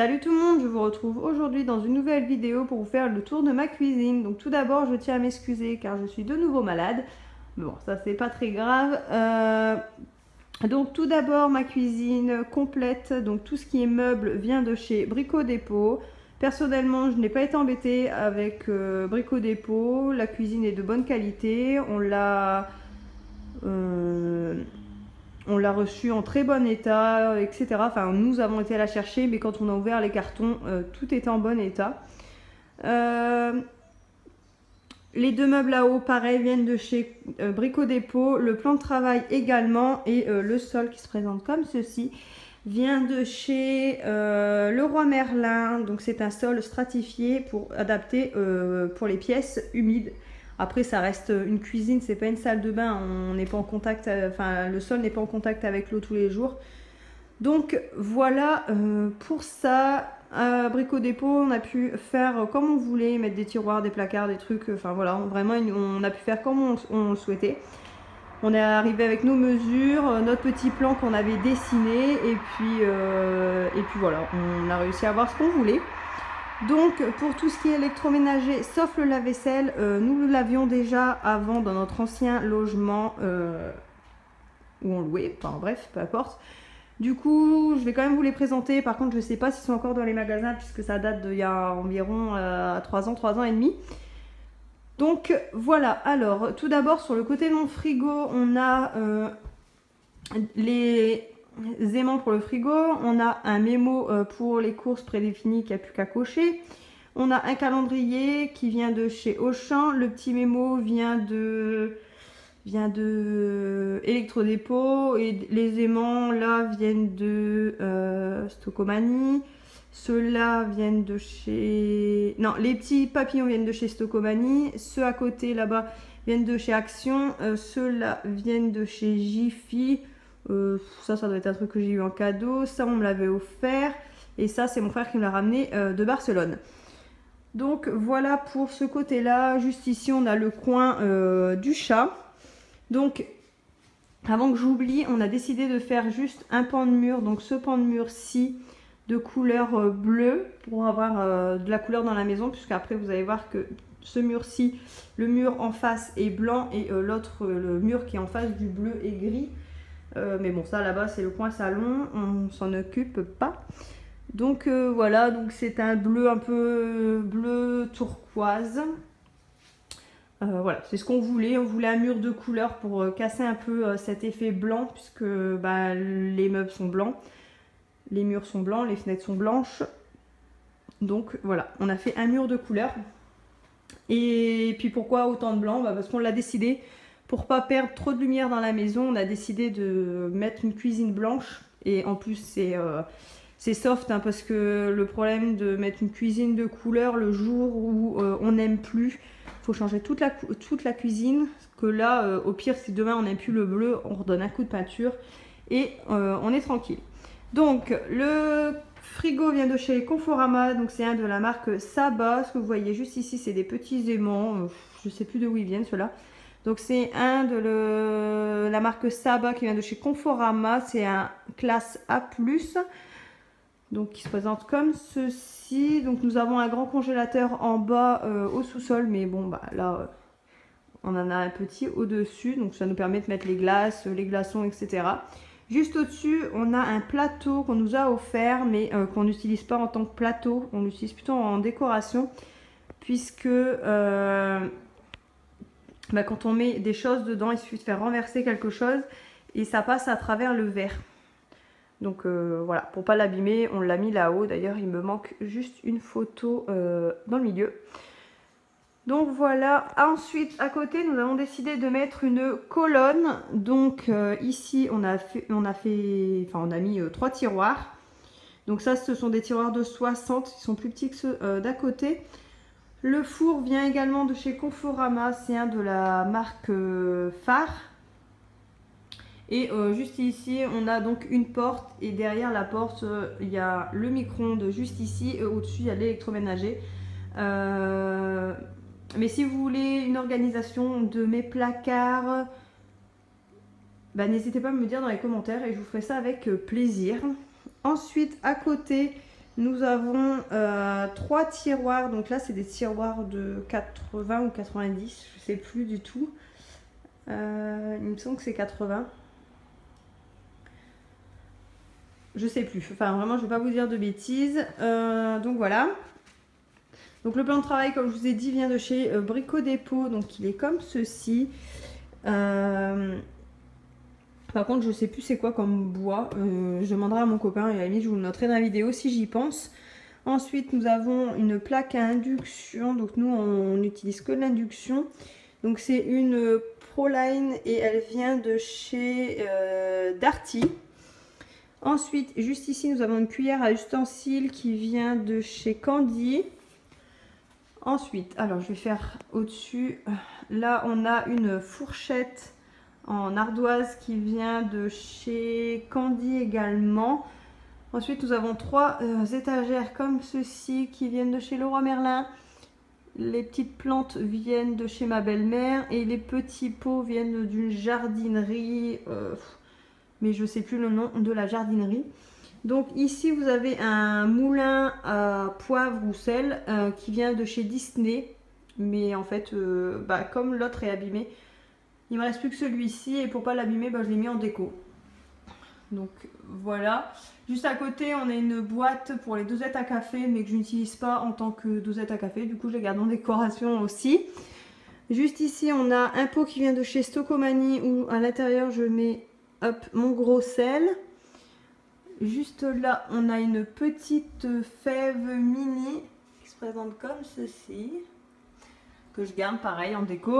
Salut tout le monde, je vous retrouve aujourd'hui dans une nouvelle vidéo pour vous faire le tour de ma cuisine. Donc tout d'abord, je tiens à m'excuser car je suis de nouveau malade. Mais bon, ça c'est pas très grave. Donc tout d'abord, ma cuisine complète, donc tout ce qui est meubles vient de chez Brico Dépôt. Personnellement, je n'ai pas été embêtée avec Brico Dépôt. La cuisine est de bonne qualité. On l'a reçue en très bon état, etc. Enfin, nous avons été la chercher, mais quand on a ouvert les cartons, tout était en bon état. Les deux meubles à eau, pareil, viennent de chez Brico Dépôt. Le plan de travail également, et le sol qui se présente comme ceci vient de chez Leroy Merlin. Donc c'est un sol stratifié adapté pour les pièces humides. Après, ça reste une cuisine, c'est pas une salle de bain. On n'est pas en contact, enfin le sol n'est pas en contact avec l'eau tous les jours. Donc voilà pour ça. À Brico Dépôt, on a pu faire comme on voulait, mettre des tiroirs, des placards, des trucs. Enfin voilà, vraiment on a pu faire comme on le souhaitait. On est arrivé avec nos mesures, notre petit plan qu'on avait dessiné, et puis voilà, on a réussi à avoir ce qu'on voulait. Donc pour tout ce qui est électroménager, sauf le lave-vaisselle, nous l'avions déjà avant dans notre ancien logement où on louait, enfin bref, peu importe. Du coup, je vais quand même vous les présenter. Par contre, je ne sais pas s'ils sont encore dans les magasins puisque ça date d'il y a environ 3 ans et demi. Donc voilà, alors tout d'abord sur le côté de mon frigo, on a les aimants pour le frigo, on a un mémo pour les courses prédéfinies qu'il n'y a plus qu'à cocher. On a un calendrier qui vient de chez Auchan, le petit mémo vient de Electrodépôt, et les aimants là viennent de Stocomanie. Ceux-là viennent de chez... Non, les petits papillons viennent de chez Stocomanie. Ceux à côté là-bas viennent de chez Action. Ceux-là viennent de chez Jiffy. Ça doit être un truc que j'ai eu en cadeau. Ça, on me l'avait offert. Et ça, c'est mon frère qui me l'a ramené de Barcelone. Donc voilà pour ce côté-là. Juste ici, on a le coin du chat. Donc, avant que j'oublie, on a décidé de faire juste un pan de mur. Donc ce pan de mur-ci de couleur bleue pour avoir de la couleur dans la maison, puisque après vous allez voir que ce mur-ci, le mur en face est blanc et l'autre, le mur qui est en face du bleu est gris. Mais bon, ça là-bas c'est le coin salon, on s'en occupe pas. Donc voilà, donc c'est un bleu un peu bleu turquoise. Voilà, c'est ce qu'on voulait. On voulait un mur de couleur pour casser un peu cet effet blanc, puisque bah, les meubles sont blancs. Les murs sont blancs, les fenêtres sont blanches. Donc voilà, on a fait un mur de couleur. Et puis pourquoi autant de blanc? Parce qu'on l'a décidé, pour pas perdre trop de lumière dans la maison, on a décidé de mettre une cuisine blanche. Et en plus c'est soft, hein, parce que le problème de mettre une cuisine de couleur le jour où on n'aime plus, il faut changer toute la cuisine. Que là, au pire, si demain on n'aime plus le bleu, on redonne un coup de peinture et on est tranquille. Donc le frigo vient de chez Conforama, donc c'est un de la marque Saba. Ce que vous voyez juste ici, c'est des petits aimants, je ne sais plus de où ils viennent ceux-là. Donc c'est un de la marque Saba qui vient de chez Conforama, c'est un classe A+. Donc qui se présente comme ceci. Donc nous avons un grand congélateur en bas au sous-sol, mais bon bah là on en a un petit au-dessus, donc ça nous permet de mettre les glaces, les glaçons, etc. Juste au-dessus, on a un plateau qu'on nous a offert, mais qu'on n'utilise pas en tant que plateau. On l'utilise plutôt en décoration, puisque bah, quand on met des choses dedans, il suffit de faire renverser quelque chose et ça passe à travers le verre. Donc voilà, pour pas l'abîmer, on l'a mis là-haut. D'ailleurs, il me manque juste une photo dans le milieu. Donc voilà, ensuite à côté nous avons décidé de mettre une colonne. Donc ici on a mis 3 tiroirs. Donc ça ce sont des tiroirs de 60, ils sont plus petits que ceux d'à côté. Le four vient également de chez Conforama, c'est un de la marque Phare. Et juste ici on a donc une porte, et derrière la porte il y a le micro-ondes juste ici, et au-dessus il y a l'électroménager. Mais si vous voulez une organisation de mes placards, bah, n'hésitez pas à me dire dans les commentaires et je vous ferai ça avec plaisir. Ensuite, à côté, Nous avons 3 tiroirs. Donc là, c'est des tiroirs de 80 ou 90. Je sais plus du tout. Il me semble que c'est 80. Je sais plus. Enfin, vraiment, je ne vais pas vous dire de bêtises. Donc voilà. Donc le plan de travail, comme je vous ai dit, vient de chez Brico Dépôt. Donc il est comme ceci. Par contre, je sais plus c'est quoi comme bois. Je demanderai à mon copain et à la limite, je vous le noterai dans la vidéo si j'y pense. Ensuite, nous avons une plaque à induction. Donc nous, on n'utilise que l'induction. Donc c'est une Proline et elle vient de chez Darty. Ensuite, juste ici, nous avons une cuillère à ustensiles qui vient de chez Candy. Ensuite, alors je vais faire au-dessus. Là, on a une fourchette en ardoise qui vient de chez Candy également. Ensuite, nous avons 3 étagères comme ceci qui viennent de chez Leroy Merlin. Les petites plantes viennent de chez ma belle-mère et les petits pots viennent d'une jardinerie, mais je ne sais plus le nom de la jardinerie. Donc ici, vous avez un moulin à poivre ou sel qui vient de chez Disney. Mais en fait, comme l'autre est abîmé, il me reste plus que celui-ci et pour pas l'abîmer, je l'ai mis en déco. Donc voilà. Juste à côté, on a une boîte pour les dosettes à café, mais que je n'utilise pas en tant que dosette à café. Du coup, je les garde en décoration aussi. Juste ici, on a un pot qui vient de chez Stocomanie où à l'intérieur, je mets mon gros sel. Juste là, on a une petite fève mini qui se présente comme ceci, que je garde pareil en déco.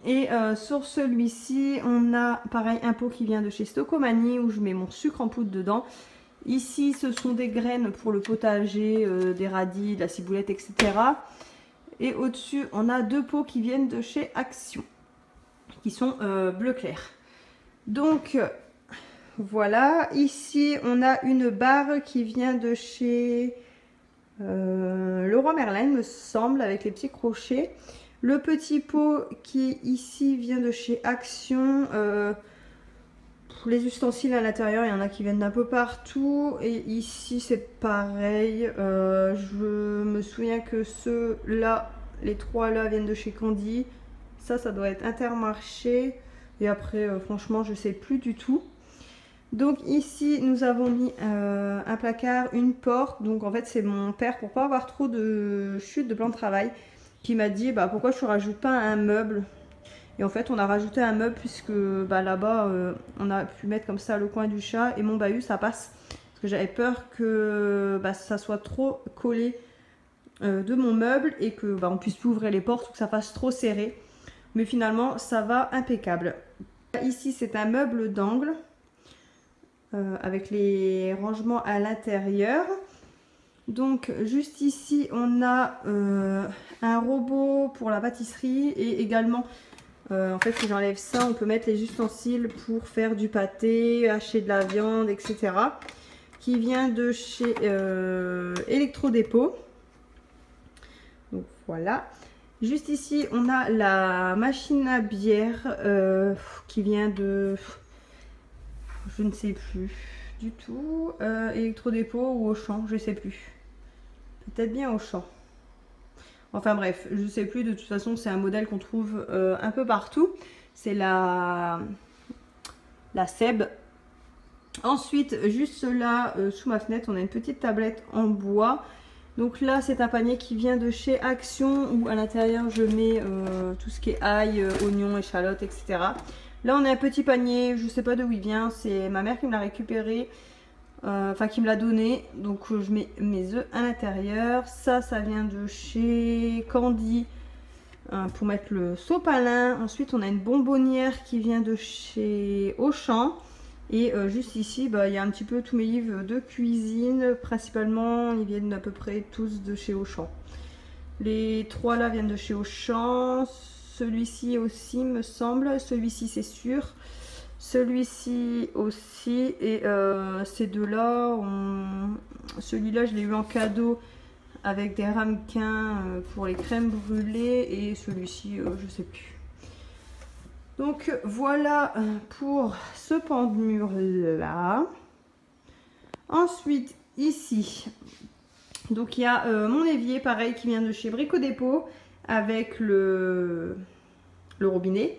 Et sur celui-ci, on a pareil un pot qui vient de chez Stocomanie où je mets mon sucre en poudre dedans. Ici, ce sont des graines pour le potager, des radis, de la ciboulette, etc. Et au-dessus, on a 2 pots qui viennent de chez Action, qui sont bleu clair. Donc, voilà. Ici, on a une barre qui vient de chez Leroy Merlin, il me semble, avec les petits crochets. Le petit pot qui ici vient de chez Action. Les ustensiles à l'intérieur, il y en a qui viennent d'un peu partout. Et ici, c'est pareil. Je me souviens que ceux-là, les 3 là, viennent de chez Candy. Ça doit être Intermarché. Et après, franchement, je sais plus du tout. Donc ici, nous avons mis un placard, une porte. Donc en fait, c'est mon père, pour pas avoir trop de chute de plan de travail, qui m'a dit pourquoi je ne rajoute pas un meuble. Et en fait, on a rajouté un meuble puisque là-bas, on a pu mettre comme ça le coin du chat et mon bahut, ça passe. Parce que j'avais peur que ça soit trop collé de mon meuble et que on puisse plus ouvrir les portes ou que ça fasse trop serré. Mais finalement, ça va impeccable. Ici, c'est un meuble d'angle avec les rangements à l'intérieur. Donc juste ici, on a un robot pour la pâtisserie et également... en fait, si j'enlève ça, on peut mettre les ustensiles pour faire du pâté, hacher de la viande, etc. Qui vient de chez Electrodépôt. Donc voilà. Juste ici, on a la machine à bière qui vient de... Je ne sais plus du tout. Electrodépôt ou Auchan, je ne sais plus. Peut-être bien Auchan. Enfin bref, je ne sais plus, de toute façon c'est un modèle qu'on trouve un peu partout. C'est la Seb. Ensuite, juste là, sous ma fenêtre, on a une petite tablette en bois. Donc là, c'est un panier qui vient de chez Action où à l'intérieur je mets tout ce qui est ail, oignons, échalotes, etc. Là, on a un petit panier, je ne sais pas d'où il vient, c'est ma mère qui me l'a récupéré. Enfin qui me l'a donné, donc je mets mes œufs à l'intérieur. Ça vient de chez Candy pour mettre le sopalin. Ensuite on a une bonbonnière qui vient de chez Auchan. Et juste ici il y a un petit peu tous mes livres de cuisine, principalement ils viennent à peu près tous de chez Auchan. Les 3 là viennent de chez Auchan, celui-ci aussi me semble, celui-ci c'est sûr. Celui-ci aussi et ces 2-là, celui-là je l'ai eu en cadeau avec des ramequins pour les crèmes brûlées et celui-ci je sais plus. Donc voilà pour ce pan de mur là. Ensuite ici, Donc il y a mon évier, pareil, qui vient de chez Brico Dépôt, avec le robinet,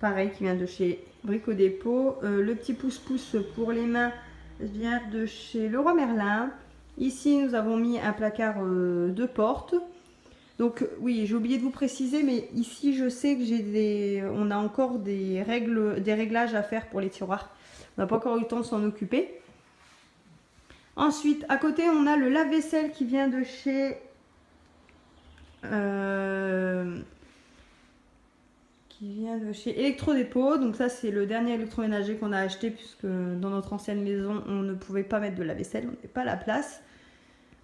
pareil, qui vient de chez Brico Dépôt. Le petit pouce-pouce pour les mains vient de chez Leroy Merlin. Ici, nous avons mis un placard de porte. Donc oui, j'ai oublié de vous préciser, mais ici, je sais que on a encore des réglages à faire pour les tiroirs. On n'a pas encore eu le temps de s'en occuper. Ensuite, à côté, on a le lave-vaisselle qui vient de chez Electrodépôt. Donc ça, c'est le dernier électroménager qu'on a acheté puisque dans notre ancienne maison, on ne pouvait pas mettre de lave-vaisselle, on n'avait pas la place.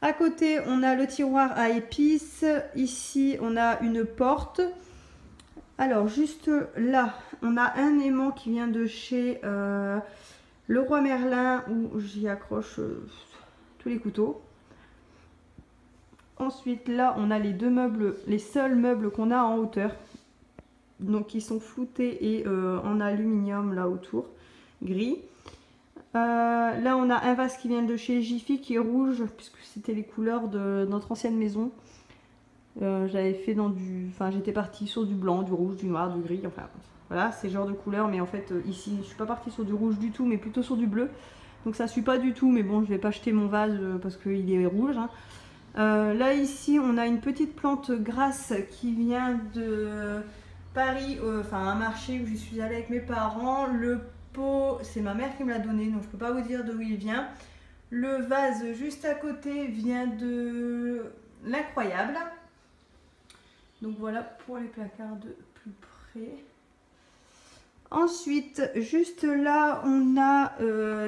À côté, on a le tiroir à épices. Ici, on a une porte. Alors, juste là, on a un aimant qui vient de chez Leroy Merlin où j'y accroche tous les couteaux. Ensuite, là, on a les deux meubles, les seuls meubles qu'on a en hauteur. Donc, ils sont floutés et en aluminium là autour, gris. Là, on a un vase qui vient de chez Jiffy qui est rouge, puisque c'était les couleurs de notre ancienne maison. J'avais fait dans du... Enfin, j'étais partie sur du blanc, du rouge, du noir, du gris, enfin... Voilà, c'est ce genre de couleur, mais en fait, ici, je suis pas partie sur du rouge du tout, mais plutôt sur du bleu. Donc ça suit pas du tout, mais bon, je vais pas jeter mon vase parce qu'il est rouge. Hein. Là, ici, on a une petite plante grasse qui vient de Paris, enfin un marché où j'y suis allée avec mes parents. Le pot, c'est ma mère qui me l'a donné, donc je peux pas vous dire d'où il vient. Le vase juste à côté vient de l'Incroyable. Donc voilà pour les placards de plus près. Ensuite, juste là, on a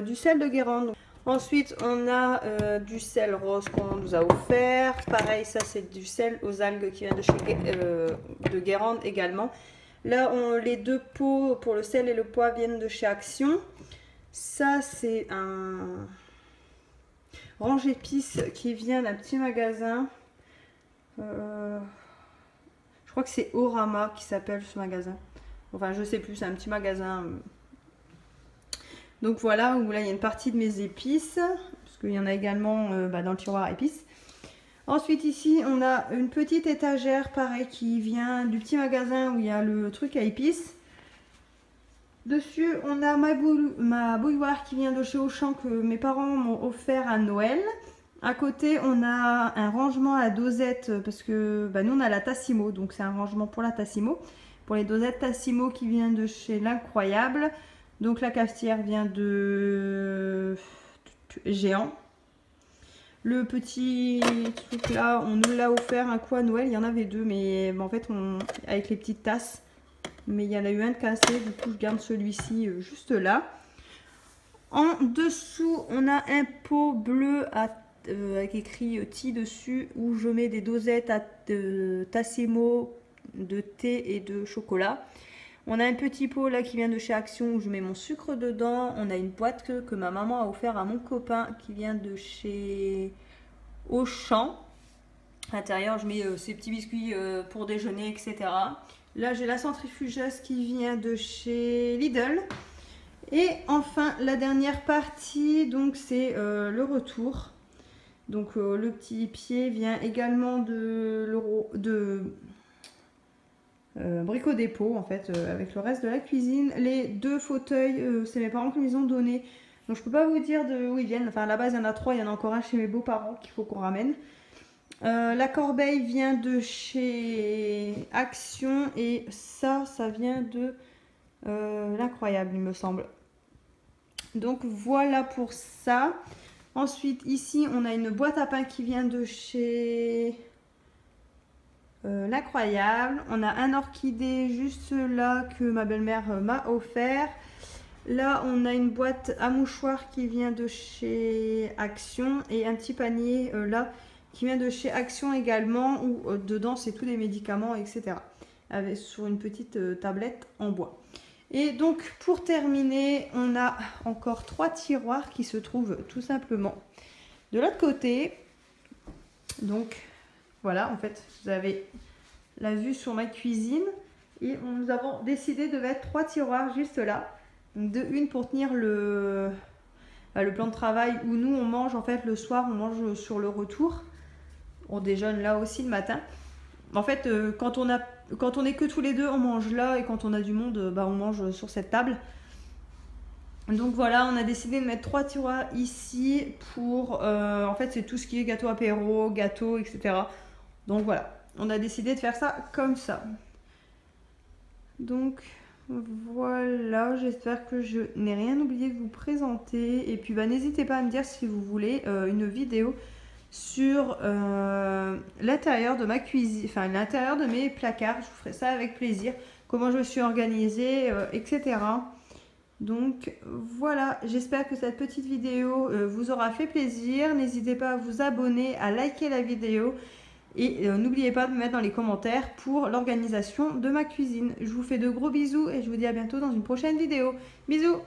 du sel de Guérande. Ensuite, on a du sel rose qu'on nous a offert. Pareil, ça c'est du sel aux algues qui vient de chez de Guérande également. Là, les deux pots pour le sel et le poivre viennent de chez Action. Ça, c'est un range épices qui vient d'un petit magasin. Je crois que c'est Orama qui s'appelle ce magasin. Enfin, je sais plus, c'est un petit magasin. Donc voilà, où là, il y a une partie de mes épices. Parce qu'il y en a également dans le tiroir à épices. Ensuite, ici, on a une petite étagère, pareil, qui vient du petit magasin où il y a le truc à épices. Dessus, on a ma bouilloire qui vient de chez Auchan que mes parents m'ont offert à Noël. À côté, on a un rangement à dosettes parce que nous, on a la Tassimo. Donc, c'est un rangement pour la Tassimo. Pour les dosettes Tassimo qui vient de chez l'Incroyable. Donc la cafetière vient de Géant. Le petit truc là, on nous l'a offert un coup à Noël. Il y en avait deux, mais en fait, avec les petites tasses. Mais il y en a eu un de cassé, du coup je garde celui-ci juste là. En dessous, on a un pot bleu avec écrit Tea dessus où je mets des dosettes de Tassimo, de thé et de chocolat. On a un petit pot là qui vient de chez Action où je mets mon sucre dedans. On a une boîte que ma maman a offert à mon copain qui vient de chez Auchan. À l'intérieur, je mets ces petits biscuits pour déjeuner, etc. Là, j'ai la centrifugeuse qui vient de chez Lidl. Et enfin, la dernière partie, donc c'est le retour. Donc le petit pied vient également de Brico Dépôt en fait, avec le reste de la cuisine. Les deux fauteuils, c'est mes parents qui me les ont donnés. Donc je peux pas vous dire d'où ils viennent. Enfin à la base il y en a trois, il y en a encore un chez mes beaux-parents qu'il faut qu'on ramène. La corbeille vient de chez Action et ça vient de l'Incroyable il me semble. Donc voilà pour ça. Ensuite ici on a une boîte à pain qui vient de chez l'Incroyable. On a un orchidée juste là que ma belle-mère m'a offert. Là on a une boîte à mouchoirs qui vient de chez Action et un petit panier là qui vient de chez Action également où dedans c'est tous les médicaments etc. Sur une petite tablette en bois. Et donc pour terminer on a encore 3 tiroirs qui se trouvent tout simplement de l'autre côté. Donc voilà, en fait, vous avez la vue sur ma cuisine et nous avons décidé de mettre 3 tiroirs juste là. Donc une pour tenir le plan de travail où nous on mange en fait le soir, on mange sur le retour. On déjeune là aussi le matin. En fait, quand on est que tous les deux, on mange là, et quand on a du monde, on mange sur cette table. Donc voilà, on a décidé de mettre 3 tiroirs ici pour... en fait, c'est tout ce qui est gâteau apéro, gâteau, etc. Donc voilà, on a décidé de faire ça comme ça. Donc voilà, j'espère que je n'ai rien oublié de vous présenter. Et puis n'hésitez pas à me dire si vous voulez une vidéo sur l'intérieur de ma cuisine, enfin l'intérieur de mes placards. Je vous ferai ça avec plaisir, comment je me suis organisée, etc. Donc voilà, j'espère que cette petite vidéo vous aura fait plaisir. N'hésitez pas à vous abonner, à liker la vidéo et n'oubliez pas de me mettre dans les commentaires pour l'organisation de ma cuisine. Je vous fais de gros bisous et je vous dis à bientôt dans une prochaine vidéo. Bisous!